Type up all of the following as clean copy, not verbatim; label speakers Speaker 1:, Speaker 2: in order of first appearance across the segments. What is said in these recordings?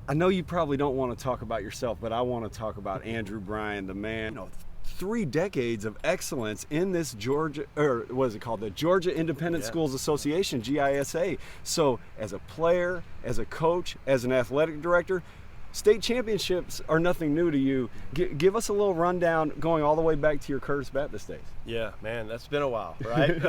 Speaker 1: I know you probably don't want to talk about yourself, but I want to talk about Andrew Bryan, the man. 3 decades of excellence in this Georgia, or what is it called? The Georgia Independent Schools Association, GISA. So as a player, as a coach, as an athletic director, state championships are nothing new to you. Give us a little rundown going all the way back to your Curtis Baptist days.
Speaker 2: Yeah, man, that's been a while, right?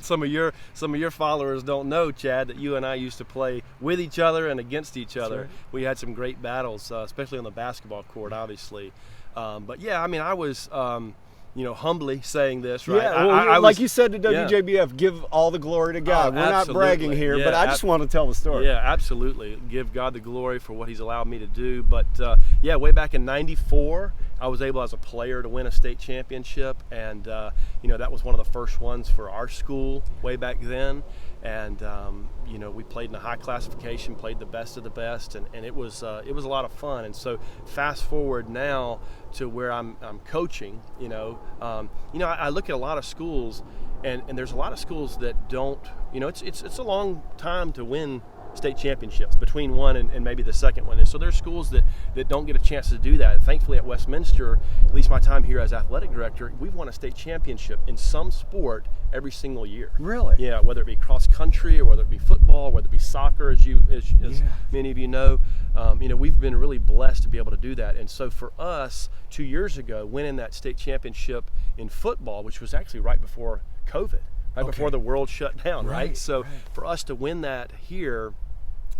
Speaker 2: Some of your followers don't know, Chad, that you and I used to play with each other and against each other.
Speaker 1: Right.
Speaker 2: We had some great battles, especially on the basketball court, obviously. But yeah, I mean, I was, humbly saying this, right?
Speaker 1: Yeah,
Speaker 2: I
Speaker 1: like
Speaker 2: was,
Speaker 1: you said to WJBF, give all the glory to God. We're not bragging here, but I just want to tell the story.
Speaker 2: Yeah, absolutely. Give God the glory for what He's allowed me to do. But way back in ¡94, I was able as a player to win a state championship, and that was one of the first ones for our school way back then. And we played in a high classification, played the best of the best, and it was a lot of fun. And so fast forward now to where I'm coaching. I look at a lot of schools, and there's a lot of schools that don't. It's a long time to win state championships, between one and maybe the second one. And so there's schools that don't get a chance to do that. Thankfully at Westminster, at least my time here as athletic director, we've won a state championship in some sport every single year.
Speaker 1: Really?
Speaker 2: Yeah, whether it be cross country or whether it be football, whether it be soccer, as many of you know. We've been really blessed to be able to do that. And so for us, 2 years ago, winning that state championship in football, which was actually right before COVID, before the world shut down, right? So for us to win that here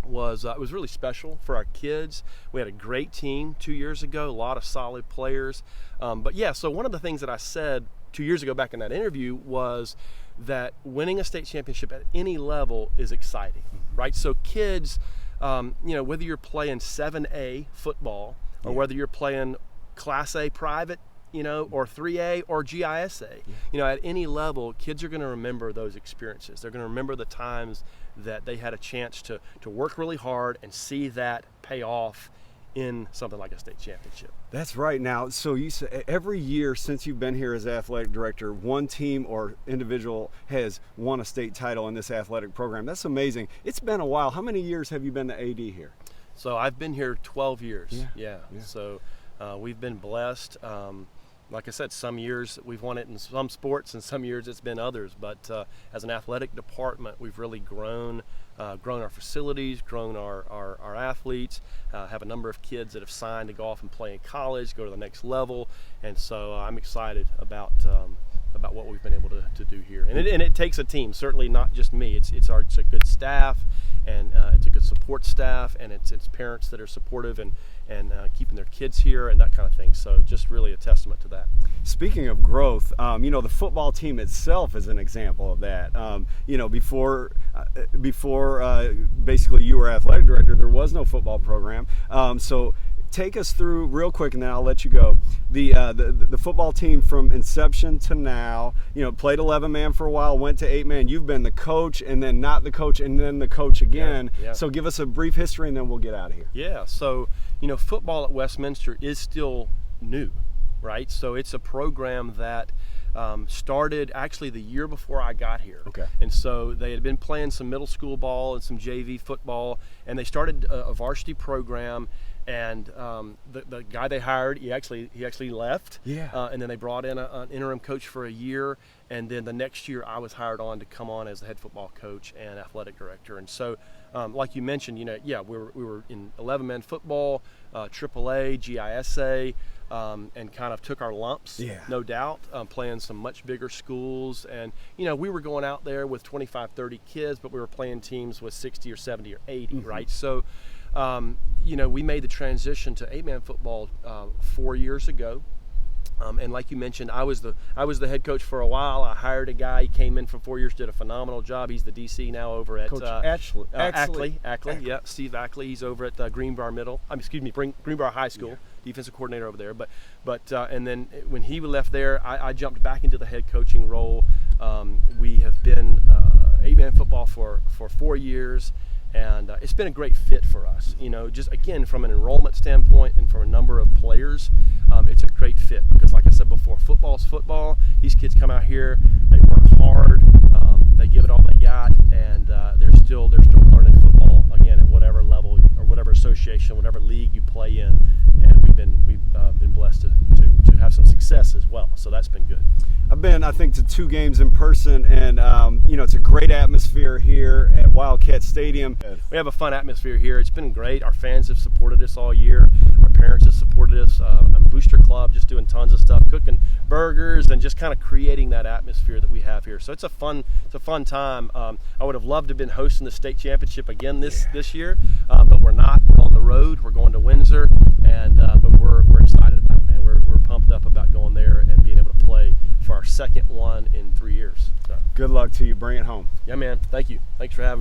Speaker 2: was it was really special for our kids. We had a great team 2 years ago, a lot of solid players. So one of the things that I said 2 years ago back in that interview was that winning a state championship at any level is exciting, right? So kids, whether you're playing 7A football or whether you're playing Class A private, or 3A or GISA, at any level, kids are going to remember those experiences. They're going to remember the times that they had a chance to work really hard and see that pay off in something like a state championship.
Speaker 1: That's right. Now, so you say every year since you've been here as athletic director, one team or individual has won a state title in this athletic program. That's amazing. It's been a while. How many years have you been the AD here?
Speaker 2: So I've been here 12 years.
Speaker 1: Yeah.
Speaker 2: So we've been blessed. Like I said, some years we've won it in some sports and some years it's been others. But as an athletic department, we've really grown our facilities, grown our athletes, have a number of kids that have signed to go off and play in college, go to the next level. And so I'm excited about what we've been able to do here. And it takes a team, certainly not just me. It's a good staff, and it's a good support staff, and it's parents that are supportive and keeping their kids here and that kind of thing. So just really a testament to that.
Speaker 1: Speaking of growth, the football team itself is an example of that. Before basically you were athletic director, there was no football program. So take us through real quick, and then I'll let you go. The football team from inception to now, played 11-man for a while, went to 8-man. You've been the coach, and then not the coach, and then the coach again.
Speaker 2: Yeah.
Speaker 1: So give us a brief history, and then we'll get out of here.
Speaker 2: Yeah. So football at Westminster is still new, right? So it's a program that started actually the year before I got here.
Speaker 1: Okay.
Speaker 2: And so they had been playing some middle school ball and some JV football, and they started a varsity program. And the guy they hired, he actually left.
Speaker 1: Yeah.
Speaker 2: And then they brought in an interim coach for a year, and then the next year I was hired on to come on as the head football coach and athletic director. And so, like you mentioned, we were in 11-man football, AAA, GISA, and kind of took our lumps, no doubt, playing some much bigger schools. And we were going out there with 25, 30 kids, but we were playing teams with 60 or 70 or 80, right? So. We made the transition to 8-man football 4 years ago, and like you mentioned, I was the head coach for a while. I hired a guy. He came in for 4 years, did a phenomenal job. He's the DC now over at
Speaker 1: Coach
Speaker 2: Ackley. Yeah, Steve Ackley. He's over at Greenbrier High School, defensive coordinator over there. But and then when he left there, I jumped back into the head coaching role. We have been 8-man football for 4 years. And it's been a great fit for us, just again from an enrollment standpoint and from a number of players, it's a great fit because, like I said before, football's football. These kids come out here, they work hard, they give it all they got, and they're still learning football again at whatever level or whatever association association, whatever league you play in, and we've been blessed to have some success as well. So that's been good.
Speaker 1: I've been, I think, to 2 games in person, and it's a great atmosphere here at Wildcat Stadium.
Speaker 2: We have a fun atmosphere here. It's been great. Our fans have supported us all year. Our parents have supported us. Booster Club just doing tons of stuff, cooking burgers and just kind of creating that atmosphere that we have here. So it's a fun time. I would have loved to have been hosting the state championship again this year, but we're not. We're on the road. We're going to Windsor, and but we're excited about it, man. We're pumped up about going there and being able to play for our second one in 3 years. So.
Speaker 1: Good luck to you. Bring it home.
Speaker 2: Yeah, man. Thank you. Thanks for having me.